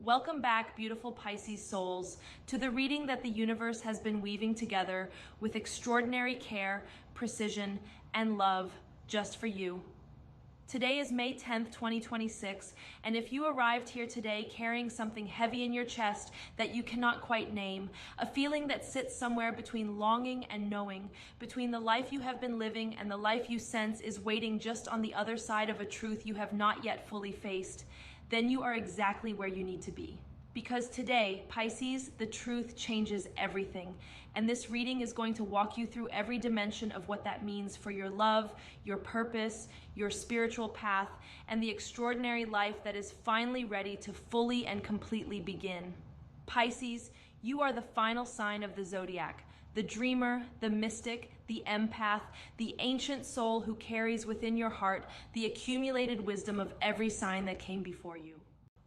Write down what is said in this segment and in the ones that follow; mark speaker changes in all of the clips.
Speaker 1: Welcome back, beautiful Pisces souls, to the reading that the universe has been weaving together with extraordinary care, precision, and love just for you. Today is May 10th, 2026, and if you arrived here today carrying something heavy in your chest that you cannot quite name, a feeling that sits somewhere between longing and knowing, between the life you have been living and the life you sense is waiting just on the other side of a truth you have not yet fully faced, then you are exactly where you need to be. Because today, Pisces, the truth changes everything. And this reading is going to walk you through every dimension of what that means for your love, your purpose, your spiritual path, and the extraordinary life that is finally ready to fully and completely begin. Pisces, you are the final sign of the zodiac, the dreamer, the mystic, the empath, the ancient soul who carries within your heart the accumulated wisdom of every sign that came before you.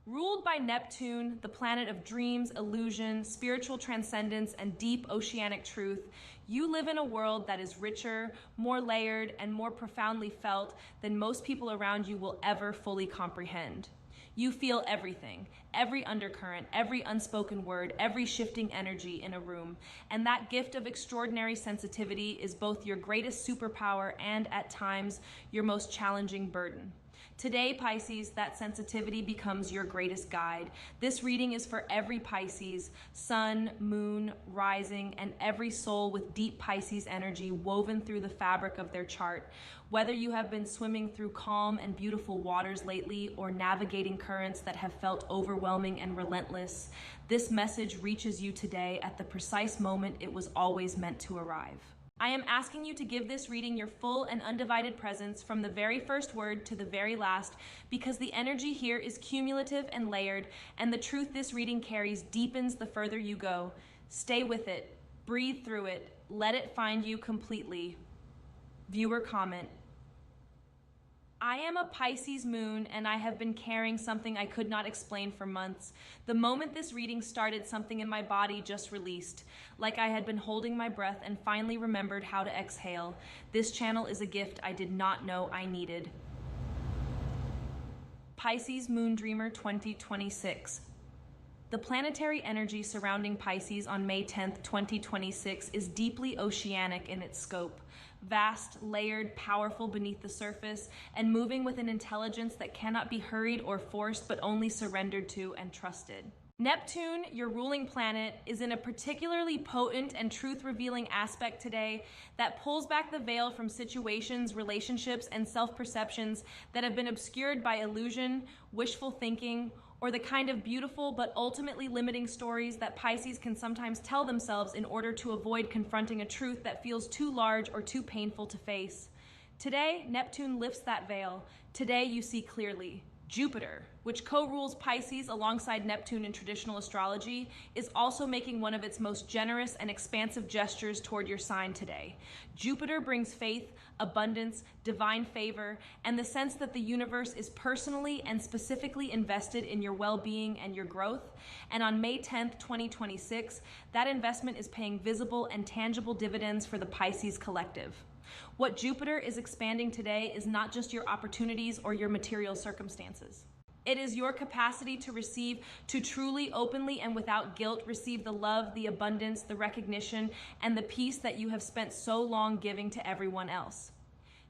Speaker 1: Ruled by Neptune, the planet of dreams, illusion, spiritual transcendence, and deep oceanic truth, you live in a world that is richer, more layered, and more profoundly felt than most people around you will ever fully comprehend. You feel everything, every undercurrent, every unspoken word, every shifting energy in a room. And that gift of extraordinary sensitivity is both your greatest superpower and, at times, your most challenging burden. Today, Pisces, that sensitivity becomes your greatest guide. This reading is for every Pisces, sun, moon, rising, and every soul with deep Pisces energy woven through the fabric of their chart. Whether you have been swimming through calm and beautiful waters lately or navigating currents that have felt overwhelming and relentless, this message reaches you today at the precise moment it was always meant to arrive. I am asking you to give this reading your full and undivided presence from the very first word to the very last, because the energy here is cumulative and layered, and the truth this reading carries deepens the further you go. Stay with it, breathe through it, let it find you completely. Viewer comment: I am a Pisces moon and I have been carrying something I could not explain for months. The moment this reading started, something in my body just released, like I had been holding my breath and finally remembered how to exhale. This channel is a gift I did not know I needed. Pisces Moon Dreamer 2026. The planetary energy surrounding Pisces on May 10th, 2026 is deeply oceanic in its scope. Vast, layered, powerful beneath the surface, and moving with an intelligence that cannot be hurried or forced but only surrendered to and trusted. Neptune, your ruling planet, is in a particularly potent and truth-revealing aspect today that pulls back the veil from situations, relationships, and self-perceptions that have been obscured by illusion, wishful thinking, or the kind of beautiful but ultimately limiting stories that Pisces can sometimes tell themselves in order to avoid confronting a truth that feels too large or too painful to face. Today, Neptune lifts that veil. Today, you see clearly. Jupiter, which co-rules Pisces alongside Neptune in traditional astrology, is also making one of its most generous and expansive gestures toward your sign today. Jupiter brings faith, abundance, divine favor, and the sense that the universe is personally and specifically invested in your well-being and your growth. And on May 10th, 2026, that investment is paying visible and tangible dividends for the Pisces collective. What Jupiter is expanding today is not just your opportunities or your material circumstances. It is your capacity to receive, to truly, openly, and without guilt receive the love, the abundance, the recognition, and the peace that you have spent so long giving to everyone else.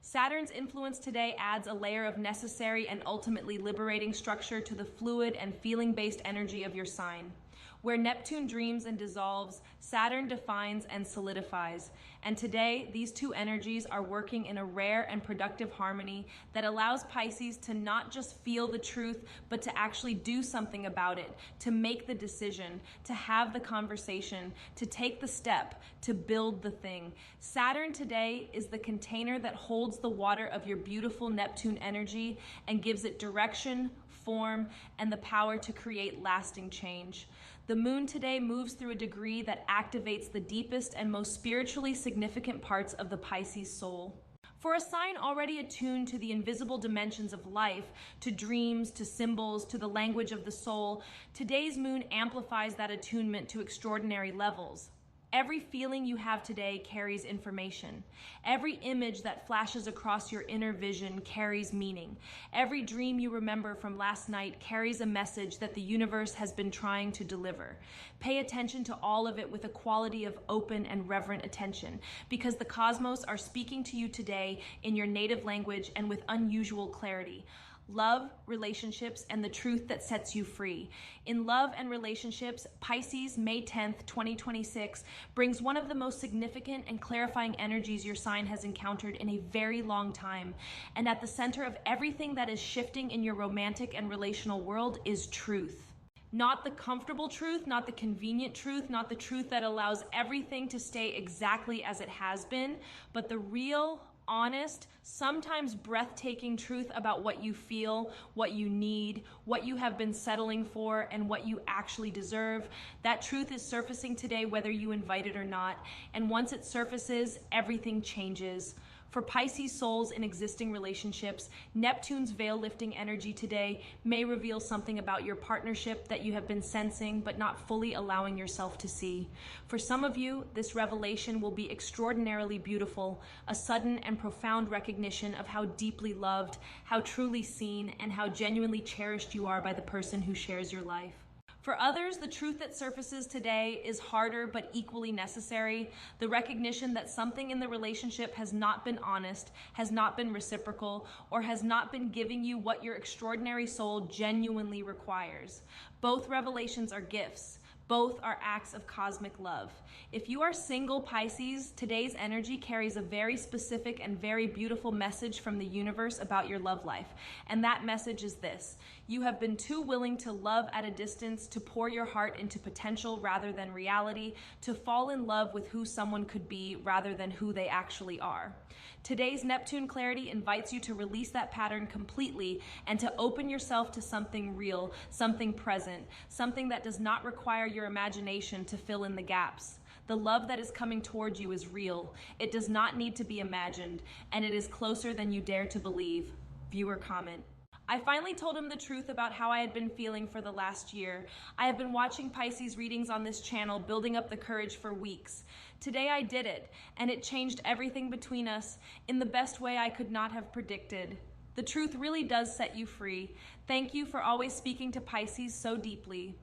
Speaker 1: Saturn's influence today adds a layer of necessary and ultimately liberating structure to the fluid and feeling-based energy of your sign. Where Neptune dreams and dissolves, Saturn defines and solidifies. And today, these two energies are working in a rare and productive harmony that allows Pisces to not just feel the truth, but to actually do something about it, to make the decision, to have the conversation, to take the step, to build the thing. Saturn today is the container that holds the water of your beautiful Neptune energy and gives it direction, form, and the power to create lasting change. The moon today moves through a degree that activates the deepest and most spiritually significant parts of the Pisces soul. For a sign already attuned to the invisible dimensions of life, to dreams, to symbols, to the language of the soul, today's moon amplifies that attunement to extraordinary levels. Every feeling you have today carries information. Every image that flashes across your inner vision carries meaning. Every dream you remember from last night carries a message that the universe has been trying to deliver. Pay attention to all of it with a quality of open and reverent attention, because the cosmos are speaking to you today in your native language and with unusual clarity. Love, relationships, and the truth that sets you free. In love and relationships, Pisces, May 10th, 2026, brings one of the most significant and clarifying energies your sign has encountered in a very long time. And at the center of everything that is shifting in your romantic and relational world is truth. Not the comfortable truth, not the convenient truth, not the truth that allows everything to stay exactly as it has been, but the real, honest, sometimes breathtaking truth about what you feel, what you need, what you have been settling for, and what you actually deserve. That truth is surfacing today whether you invite it or not. And once it surfaces, everything changes. For Pisces souls in existing relationships, Neptune's veil-lifting energy today may reveal something about your partnership that you have been sensing but not fully allowing yourself to see. For some of you, this revelation will be extraordinarily beautiful, a sudden and profound recognition of how deeply loved, how truly seen, and how genuinely cherished you are by the person who shares your life. For others, the truth that surfaces today is harder but equally necessary. The recognition that something in the relationship has not been honest, has not been reciprocal, or has not been giving you what your extraordinary soul genuinely requires. Both revelations are gifts. Both are acts of cosmic love. If you are single, Pisces, today's energy carries a very specific and very beautiful message from the universe about your love life. And that message is this: you have been too willing to love at a distance, to pour your heart into potential rather than reality, to fall in love with who someone could be rather than who they actually are. Today's Neptune clarity invites you to release that pattern completely and to open yourself to something real, something present, something that does not require your imagination to fill in the gaps. The love that is coming towards you is real. It does not need to be imagined, and it is closer than you dare to believe. Viewer comment. I finally told him the truth about how I had been feeling for the last year. I have been watching Pisces readings on this channel, building up the courage for weeks. Today I did it, and it changed everything between us in the best way I could not have predicted. The truth really does set you free. Thank you for always speaking to Pisces so deeply.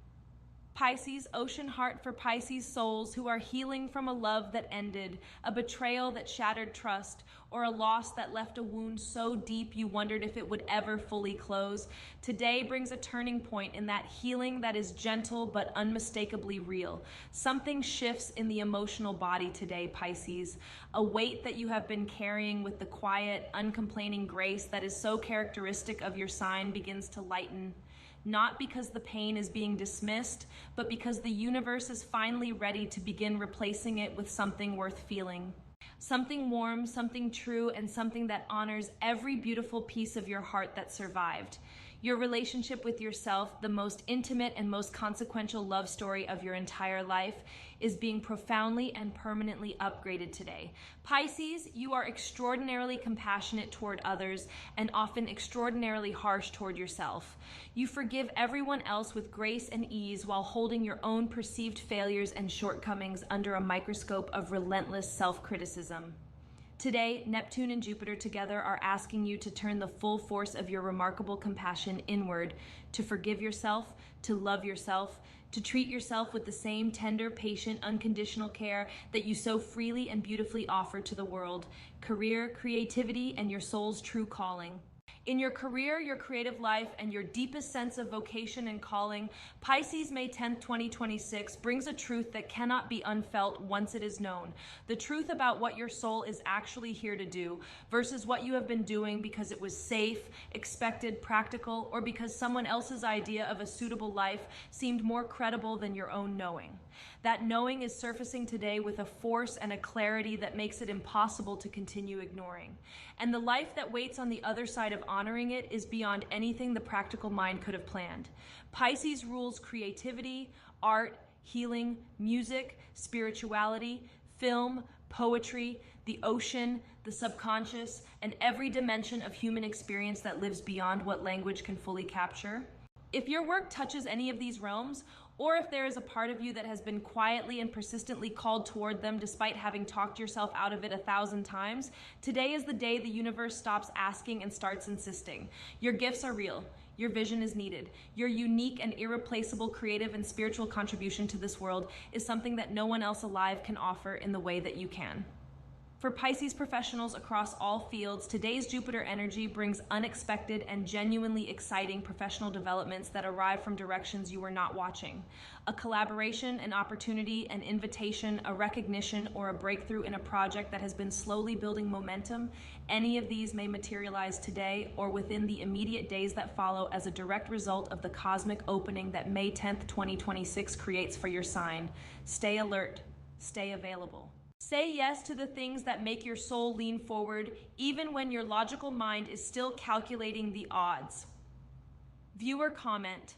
Speaker 1: Pisces, ocean heart for Pisces souls who are healing from a love that ended, a betrayal that shattered trust, or a loss that left a wound so deep you wondered if it would ever fully close. Today brings a turning point in that healing that is gentle but unmistakably real. Something shifts in the emotional body today, Pisces. A weight that you have been carrying with the quiet, uncomplaining grace that is so characteristic of your sign begins to lighten. Not because the pain is being dismissed, but because the universe is finally ready to begin replacing it with something worth feeling. Something warm, something true, and something that honors every beautiful piece of your heart that survived. Your relationship with yourself, the most intimate and most consequential love story of your entire life, is being profoundly and permanently upgraded today. Pisces, you are extraordinarily compassionate toward others and often extraordinarily harsh toward yourself. You forgive everyone else with grace and ease while holding your own perceived failures and shortcomings under a microscope of relentless self-criticism. Today, Neptune and Jupiter together are asking you to turn the full force of your remarkable compassion inward, to forgive yourself, to love yourself, to treat yourself with the same tender, patient, unconditional care that you so freely and beautifully offer to the world. Career, creativity, and your soul's true calling. In your career, your creative life, and your deepest sense of vocation and calling, Pisces, May 10th, 2026 brings a truth that cannot be unfelt once it is known. The truth about what your soul is actually here to do versus what you have been doing because it was safe, expected, practical, or because someone else's idea of a suitable life seemed more credible than your own knowing. That knowing is surfacing today with a force and a clarity that makes it impossible to continue ignoring. And the life that waits on the other side of honoring it is beyond anything the practical mind could have planned. Pisces rules creativity, art, healing, music, spirituality, film, poetry, the ocean, the subconscious, and every dimension of human experience that lives beyond what language can fully capture. If your work touches any of these realms, or if there is a part of you that has been quietly and persistently called toward them despite having talked yourself out of it 1,000 times, today is the day the universe stops asking and starts insisting. Your gifts are real. Your vision is needed. Your unique and irreplaceable creative and spiritual contribution to this world is something that no one else alive can offer in the way that you can. For Pisces professionals across all fields, today's Jupiter energy brings unexpected and genuinely exciting professional developments that arrive from directions you were not watching. A collaboration, an opportunity, an invitation, a recognition, or a breakthrough in a project that has been slowly building momentum, any of these may materialize today or within the immediate days that follow as a direct result of the cosmic opening that May 10th, 2026 creates for your sign. Stay alert, stay available. Say yes to the things that make your soul lean forward, even when your logical mind is still calculating the odds. Viewer comment: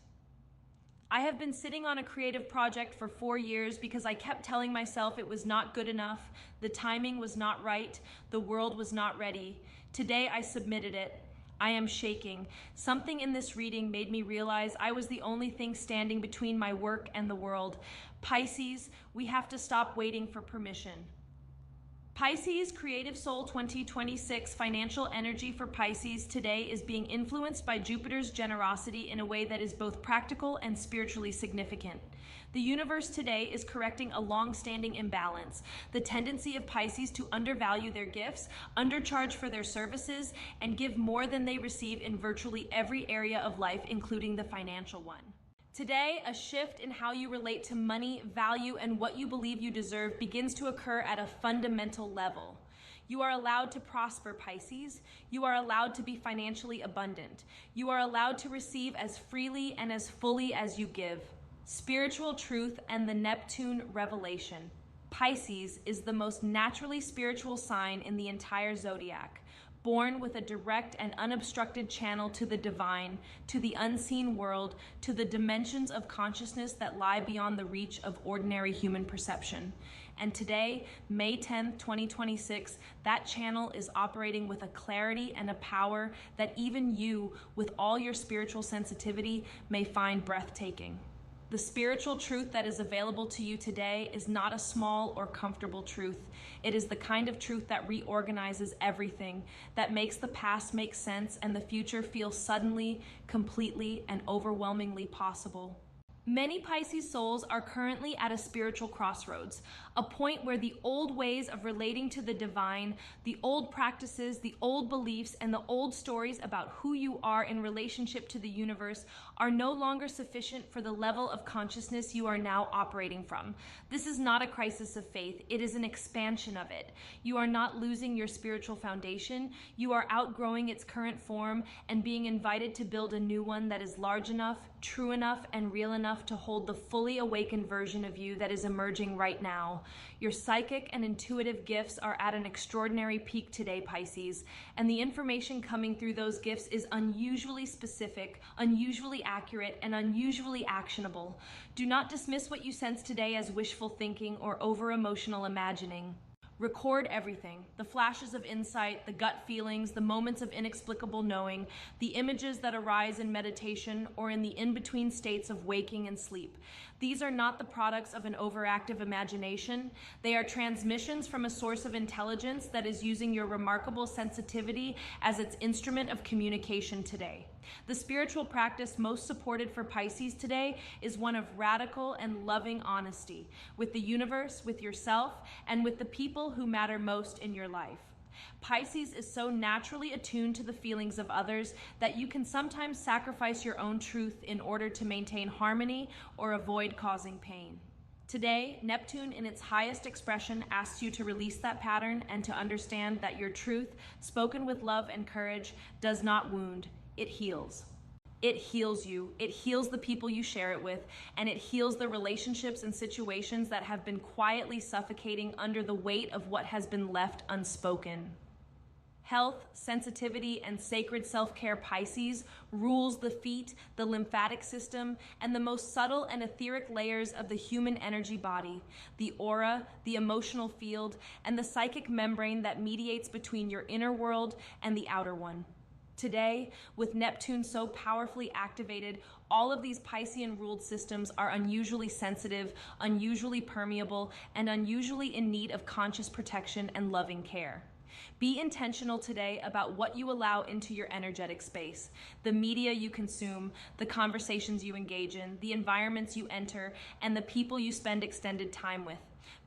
Speaker 1: I have been sitting on a creative project for 4 years because I kept telling myself it was not good enough, the timing was not right, the world was not ready. Today I submitted it. I am shaking. Something in this reading made me realize I was the only thing standing between my work and the world. Pisces, we have to stop waiting for permission. Pisces Creative Soul 2026 financial energy for Pisces today is being influenced by Jupiter's generosity in a way that is both practical and spiritually significant. The universe today is correcting a long-standing imbalance, the tendency of Pisces to undervalue their gifts, undercharge for their services, and give more than they receive in virtually every area of life, including the financial one. Today, a shift in how you relate to money, value, and what you believe you deserve begins to occur at a fundamental level. You are allowed to prosper, Pisces. You are allowed to be financially abundant. You are allowed to receive as freely and as fully as you give. Spiritual truth and the Neptune revelation. Pisces is the most naturally spiritual sign in the entire zodiac. Born with a direct and unobstructed channel to the divine, to the unseen world, to the dimensions of consciousness that lie beyond the reach of ordinary human perception. And today, May 10th, 2026, that channel is operating with a clarity and a power that even you, with all your spiritual sensitivity, may find breathtaking. The spiritual truth that is available to you today is not a small or comfortable truth. It is the kind of truth that reorganizes everything, that makes the past make sense and the future feel suddenly, completely, and overwhelmingly possible. Many Pisces souls are currently at a spiritual crossroads, a point where the old ways of relating to the divine, the old practices, the old beliefs, and the old stories about who you are in relationship to the universe are no longer sufficient for the level of consciousness you are now operating from. This is not a crisis of faith, it is an expansion of it. You are not losing your spiritual foundation, you are outgrowing its current form and being invited to build a new one that is large enough, true enough, and real enough to hold the fully awakened version of you that is emerging right now. Your psychic and intuitive gifts are at an extraordinary peak today, Pisces, and the information coming through those gifts is unusually specific, unusually accurate, and unusually actionable. Do not dismiss what you sense today as wishful thinking or over-emotional imagining. Record everything, the flashes of insight, the gut feelings, the moments of inexplicable knowing, the images that arise in meditation or in the in-between states of waking and sleep. These are not the products of an overactive imagination. They are transmissions from a source of intelligence that is using your remarkable sensitivity as its instrument of communication today. The spiritual practice most supported for Pisces today is one of radical and loving honesty with the universe, with yourself, and with the people who matter most in your life. Pisces is so naturally attuned to the feelings of others that you can sometimes sacrifice your own truth in order to maintain harmony or avoid causing pain. Today, Neptune in its highest expression asks you to release that pattern and to understand that your truth, spoken with love and courage, does not wound, it heals. It heals you, it heals the people you share it with, and it heals the relationships and situations that have been quietly suffocating under the weight of what has been left unspoken. Health, sensitivity, and sacred self-care Pisces rules the feet, the lymphatic system, and the most subtle and etheric layers of the human energy body, the aura, the emotional field, and the psychic membrane that mediates between your inner world and the outer one. Today, with Neptune so powerfully activated, all of these Piscean-ruled systems are unusually sensitive, unusually permeable, and unusually in need of conscious protection and loving care. Be intentional today about what you allow into your energetic space, the media you consume, the conversations you engage in, the environments you enter, and the people you spend extended time with.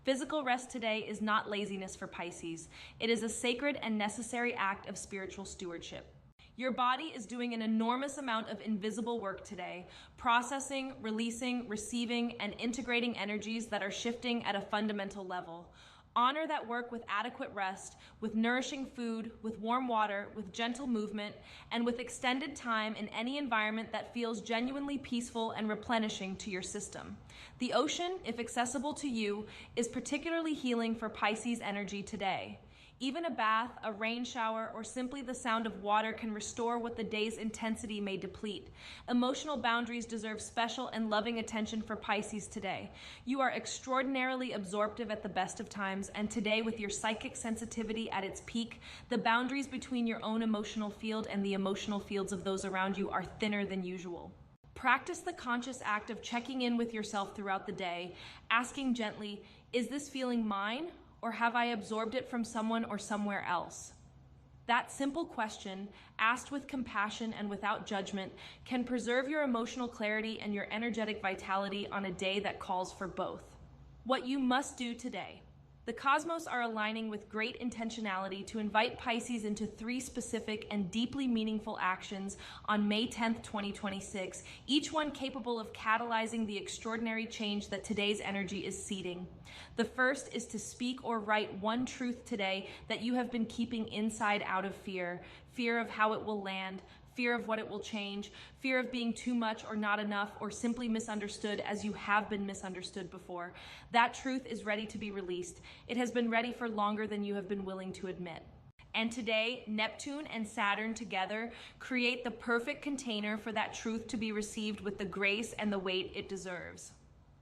Speaker 1: Physical rest today is not laziness for Pisces. It is a sacred and necessary act of spiritual stewardship. Your body is doing an enormous amount of invisible work today, processing, releasing, receiving, and integrating energies that are shifting at a fundamental level. Honor that work with adequate rest, with nourishing food, with warm water, with gentle movement, and with extended time in any environment that feels genuinely peaceful and replenishing to your system. The ocean, if accessible to you, is particularly healing for Pisces energy today. Even a bath, a rain shower, or simply the sound of water can restore what the day's intensity may deplete. Emotional boundaries deserve special and loving attention for Pisces today. You are extraordinarily absorptive at the best of times, and today, with your psychic sensitivity at its peak, the boundaries between your own emotional field and the emotional fields of those around you are thinner than usual. Practice the conscious act of checking in with yourself throughout the day, asking gently, is this feeling mine? Or have I absorbed it from someone or somewhere else? That simple question, asked with compassion and without judgment, can preserve your emotional clarity and your energetic vitality on a day that calls for both. What you must do today. The cosmos are aligning with great intentionality to invite Pisces into 3 specific and deeply meaningful actions on May 10th, 2026, each one capable of catalyzing the extraordinary change that today's energy is seeding. The first is to speak or write one truth today that you have been keeping inside out of fear of how it will land, fear of what it will change, fear of being too much or not enough, or simply misunderstood as you have been misunderstood before. That truth is ready to be released. It has been ready for longer than you have been willing to admit. And today, Neptune and Saturn together create the perfect container for that truth to be received with the grace and the weight it deserves.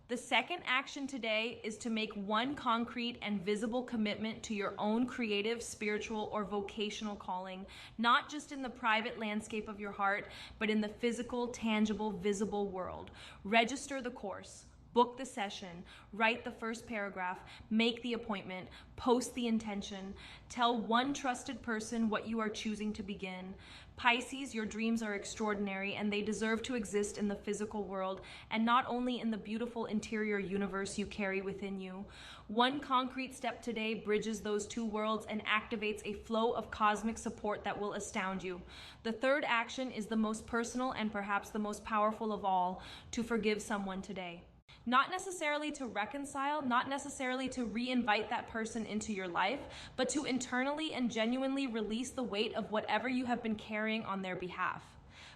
Speaker 1: The second action today is to make one concrete and visible commitment to your own creative, spiritual, or vocational calling, not just in the private landscape of your heart, but in the physical, tangible, visible world. Register the course. Book the session, write the first paragraph, make the appointment, post the intention, tell one trusted person what you are choosing to begin. Pisces, your dreams are extraordinary and they deserve to exist in the physical world and not only in the beautiful interior universe you carry within you. One concrete step today bridges those 2 worlds and activates a flow of cosmic support that will astound you. The third action is the most personal and perhaps the most powerful of all, to forgive someone today. Not necessarily to reconcile, not necessarily to re-invite that person into your life, but to internally and genuinely release the weight of whatever you have been carrying on their behalf.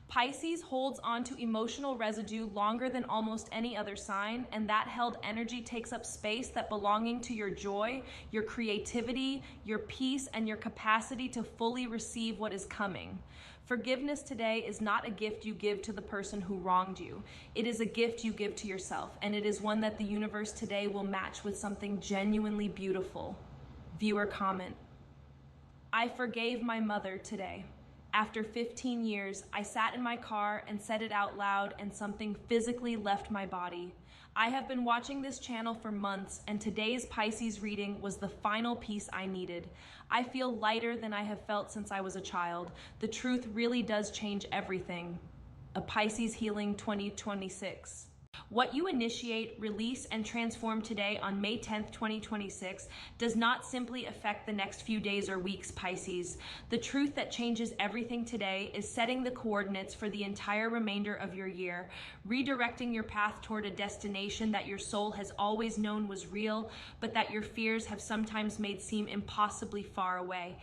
Speaker 1: Pisces holds on to emotional residue longer than almost any other sign, and that held energy takes up space that belonging to your joy, your creativity, your peace, and your capacity to fully receive what is coming. Forgiveness today is not a gift you give to the person who wronged you. It is a gift you give to yourself, and it is one that the universe today will match with something genuinely beautiful. Viewer comment: I forgave my mother today. After 15 years, I sat in my car and said it out loud, and something physically left my body. I have been watching this channel for months, and today's Pisces reading was the final piece I needed. I feel lighter than I have felt since I was a child. The truth really does change everything. A Pisces Healing 2026. What you initiate, release, and transform today on May 10th, 2026 does not simply affect the next few days or weeks, Pisces. The truth that changes everything today is setting the coordinates for the entire remainder of your year, redirecting your path toward a destination that your soul has always known was real, but that your fears have sometimes made seem impossibly far away.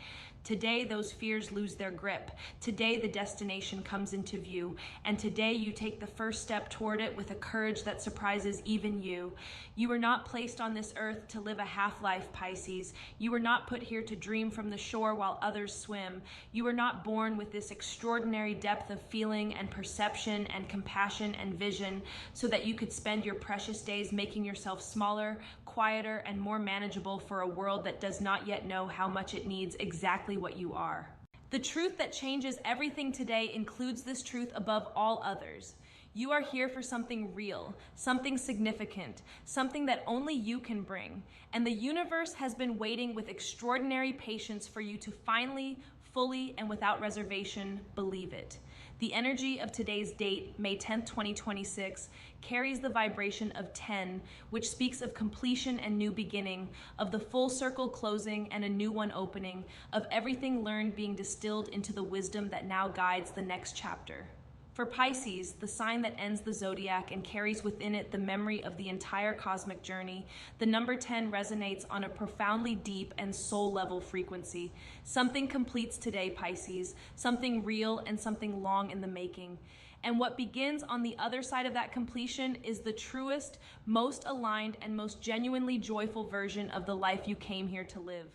Speaker 1: Today, those fears lose their grip. Today, the destination comes into view. And today, you take the first step toward it with a courage that surprises even you. You were not placed on this earth to live a half-life, Pisces. You were not put here to dream from the shore while others swim. You were not born with this extraordinary depth of feeling and perception and compassion and vision so that you could spend your precious days making yourself smaller, quieter, and more manageable for a world that does not yet know how much it needs exactly what you are. The truth that changes everything today includes this truth above all others. You are here for something real, something significant, something that only you can bring. And the universe has been waiting with extraordinary patience for you to finally, fully, and without reservation, believe it. The energy of today's date, May 10th, 2026, carries the vibration of 10, which speaks of completion and new beginning, of the full circle closing and a new one opening, of everything learned being distilled into the wisdom that now guides the next chapter. For Pisces, the sign that ends the zodiac and carries within it the memory of the entire cosmic journey, the number 10 resonates on a profoundly deep and soul-level frequency. Something completes today, Pisces, something real and something long in the making. And what begins on the other side of that completion is the truest, most aligned, and most genuinely joyful version of the life you came here to live.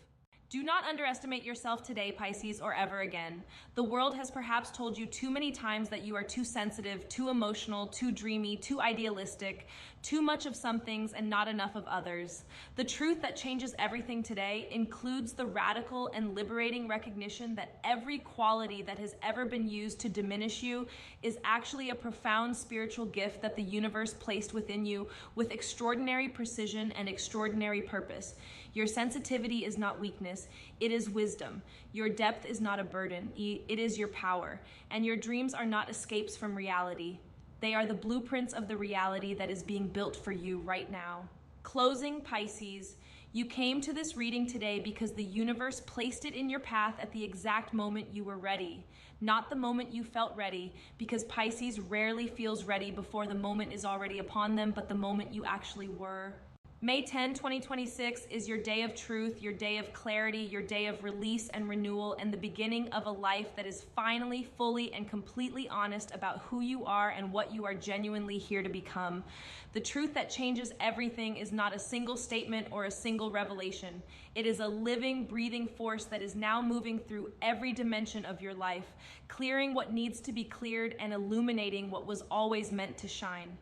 Speaker 1: Do not underestimate yourself today, Pisces, or ever again. The world has perhaps told you too many times that you are too sensitive, too emotional, too dreamy, too idealistic, too much of some things and not enough of others. The truth that changes everything today includes the radical and liberating recognition that every quality that has ever been used to diminish you is actually a profound spiritual gift that the universe placed within you with extraordinary precision and extraordinary purpose. Your sensitivity is not weakness, it is wisdom. Your depth is not a burden, it is your power. And your dreams are not escapes from reality. They are the blueprints of the reality that is being built for you right now. Closing, Pisces, you came to this reading today because the universe placed it in your path at the exact moment you were ready. Not the moment you felt ready, because Pisces rarely feels ready before the moment is already upon them, but the moment you actually were. May 10, 2026 is your day of truth, your day of clarity, your day of release and renewal, and the beginning of a life that is finally, fully, and completely honest about who you are and what you are genuinely here to become. The truth that changes everything is not a single statement or a single revelation. It is a living, breathing force that is now moving through every dimension of your life, clearing what needs to be cleared and illuminating what was always meant to shine.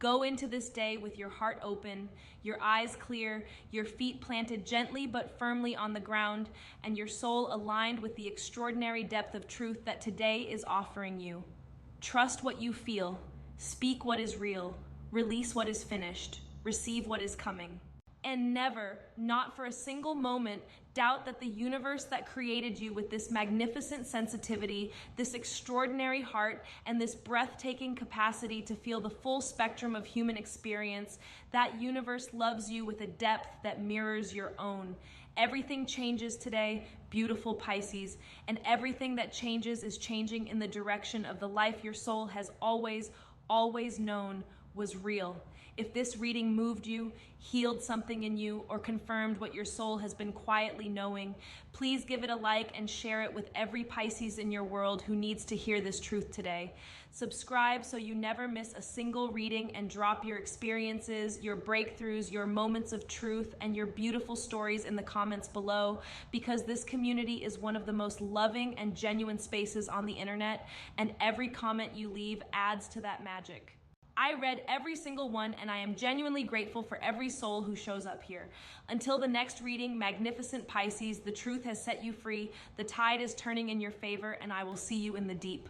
Speaker 1: Go into this day with your heart open, your eyes clear, your feet planted gently but firmly on the ground, and your soul aligned with the extraordinary depth of truth that today is offering you. Trust what you feel, speak what is real, release what is finished, receive what is coming. And never, not for a single moment, doubt that the universe that created you with this magnificent sensitivity, this extraordinary heart, and this breathtaking capacity to feel the full spectrum of human experience, that universe loves you with a depth that mirrors your own. Everything changes today, beautiful Pisces, and everything that changes is changing in the direction of the life your soul has always known was real. If this reading moved you, healed something in you, or confirmed what your soul has been quietly knowing, please give it a like and share it with every Pisces in your world who needs to hear this truth today. Subscribe so you never miss a single reading, and drop your experiences, your breakthroughs, your moments of truth, and your beautiful stories in the comments below, because this community is one of the most loving and genuine spaces on the internet, and every comment you leave adds to that magic. I read every single one, and I am genuinely grateful for every soul who shows up here. Until the next reading, magnificent Pisces, the truth has set you free, the tide is turning in your favor, and I will see you in the deep.